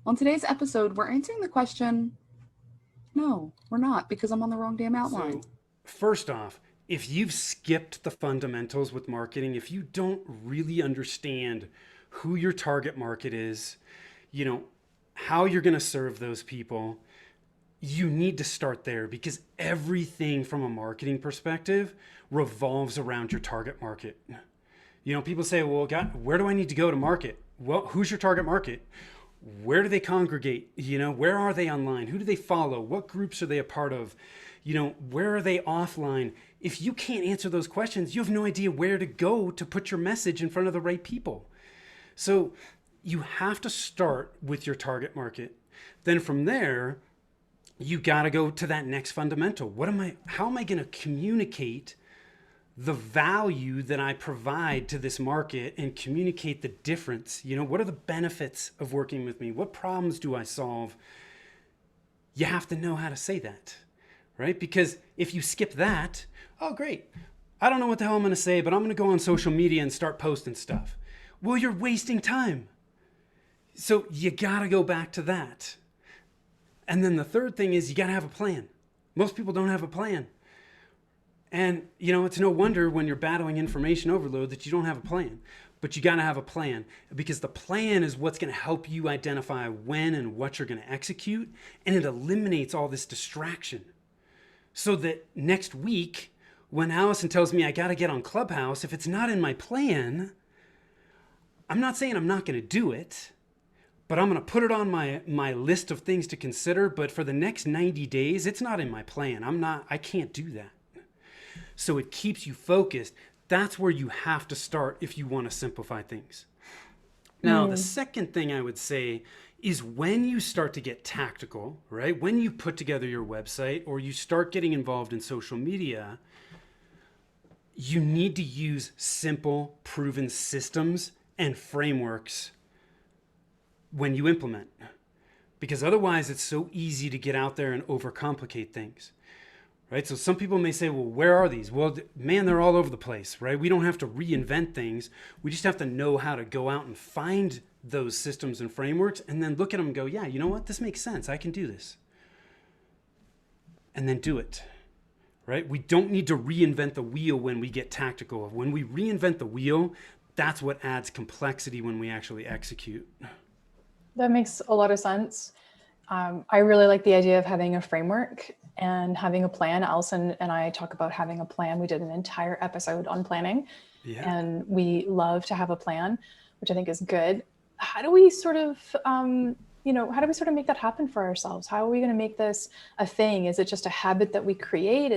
On today's episode, we're answering the question, no, we're not, because I'm on the wrong damn outline. So, first off, if you've skipped the fundamentals with marketing, if you don't really understand who your target market is, you know, how you're going to serve those people, you need to start there because everything from a marketing perspective revolves around your target market. People say, well, God, where do I need to go to market? Well, who's your target market? Where do they congregate? Where are they online? Who do they follow? What groups are they a part of? Where are they offline? If you can't answer those questions, you have no idea where to go to put your message in front of the right people. So you have to start with your target market. Then from there, you got to go to that next fundamental. How am I going to communicate the value that I provide to this market and communicate the difference? What are the benefits of working with me? What problems do I solve? You have to know how to say that, right? Because if you skip that, oh, great. I don't know what the hell I'm going to say, but I'm going to go on social media and start posting stuff. Well, you're wasting time. So you got to go back to that. And then the third thing is you got to have a plan. Most people don't have a plan. And, it's no wonder when you're battling information overload that you don't have a plan. But you got to have a plan because the plan is what's going to help you identify when and what you're going to execute. And it eliminates all this distraction. So that next week, when Allison tells me I got to get on Clubhouse, if it's not in my plan, I'm not saying I'm not going to do it, but I'm going to put it on my list of things to consider. But for the next 90 days, it's not in my plan. I can't do that. So it keeps you focused. That's where you have to start if you want to simplify things. Now, the second thing I would say is when you start to get tactical, right? When you put together your website or you start getting involved in social media, you need to use simple, proven systems and frameworks when you implement. Because otherwise, it's so easy to get out there and overcomplicate things. Right? So some people may say, well, where are these? Well, man, they're all over the place, right? We don't have to reinvent things. We just have to know how to go out and find those systems and frameworks and then look at them and go, yeah, you know what? This makes sense. I can do this. And then do it, right? We don't need to reinvent the wheel when we get tactical. When we reinvent the wheel, that's what adds complexity when we actually execute. That makes a lot of sense. I really like the idea of having a framework and having a plan. Allison and I talk about having a plan. We did an entire episode on planning, and we love to have a plan, which I think is good. How do we sort of, make that happen for ourselves? How are we going to make this a thing? Is it just a habit that we create?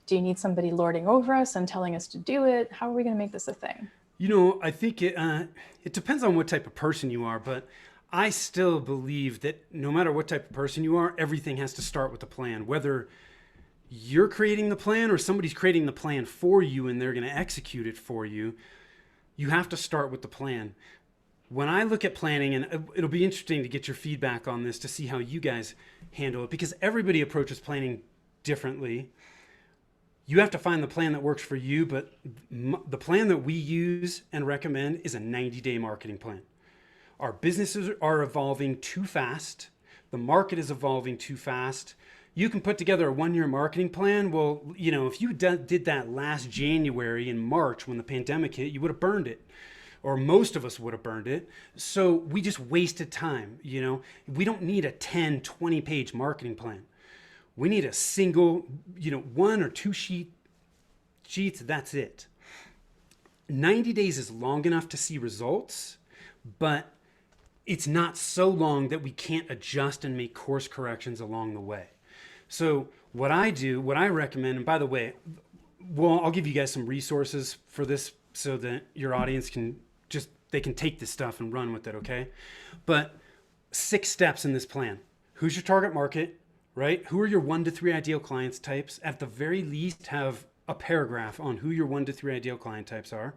Do you need somebody lording over us and telling us to do it? How are we going to make this a thing? I think it depends on what type of person you are, but I still believe that no matter what type of person you are, everything has to start with a plan. Whether you're creating the plan or somebody's creating the plan for you and they're going to execute it for you, you have to start with the plan. When I look at planning, and it'll be interesting to get your feedback on this to see how you guys handle it, because everybody approaches planning differently. You have to find the plan that works for you, but the plan that we use and recommend is a 90-day marketing plan. Our businesses are evolving too fast. The market is evolving too fast. You can put together a 1-year marketing plan. Well, if you did that last January in March when the pandemic hit, you would have burned it. Or most of us would have burned it. So we just wasted time. We don't need a 10, 20-page marketing plan. We need a single, 1 or 2 sheets. That's it. 90 days is long enough to see results, but it's not so long that we can't adjust and make course corrections along the way. So what I recommend, and by the way, I'll give you guys some resources for this so that your audience can they can take this stuff and run with it, okay? But 6 steps in this plan. Who's your target market, right? Who are your 1 to 3 ideal clients types? At the very least, have a paragraph on who your 1 to 3 ideal client types are.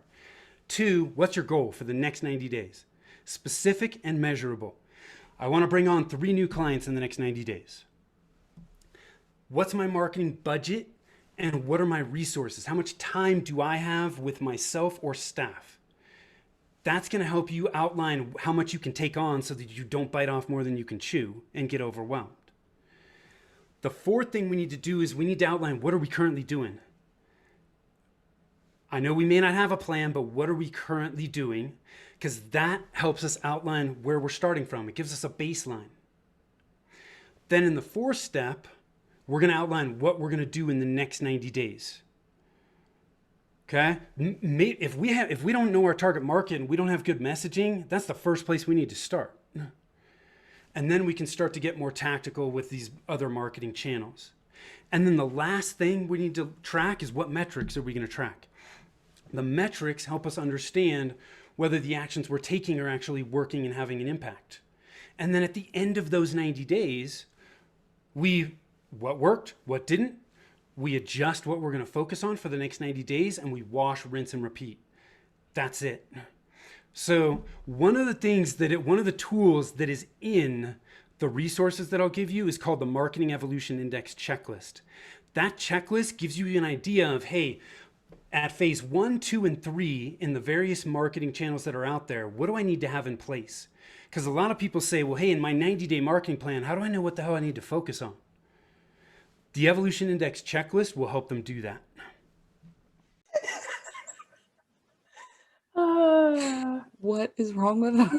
2, what's your goal for the next 90 days? Specific and measurable. I want to bring on 3 new clients in the next 90 days. What's my marketing budget and what are my resources? How much time do I have with myself or staff? That's going to help you outline how much you can take on so that you don't bite off more than you can chew and get overwhelmed. The fourth thing we need to do is we need to outline, what are we currently doing? I know we may not have a plan, but what are we currently doing? Because that helps us outline where we're starting from. It gives us a baseline. Then in the fourth step, we're going to outline what we're going to do in the next 90 days. Okay? If we don't know our target market and we don't have good messaging, that's the first place we need to start. And then we can start to get more tactical with these other marketing channels. And then the last thing we need to track is, what metrics are we going to track? The metrics help us understand whether the actions we're taking are actually working and having an impact. And then at the end of those 90 days, what worked, what didn't, we adjust what we're going to focus on for the next 90 days, and we wash, rinse, and repeat. That's it. So one of the tools that is in the resources that I'll give you is called the Marketing Evolution Index Checklist. That checklist gives you an idea of, hey, at phase 1, 2, and 3 in the various marketing channels that are out there, what do I need to have in place? Because a lot of people say, well, hey, in my 90-day marketing plan, how do I know what the hell I need to focus on? The Evolution Index Checklist will help them do that. What is wrong with us?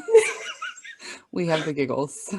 We have the giggles.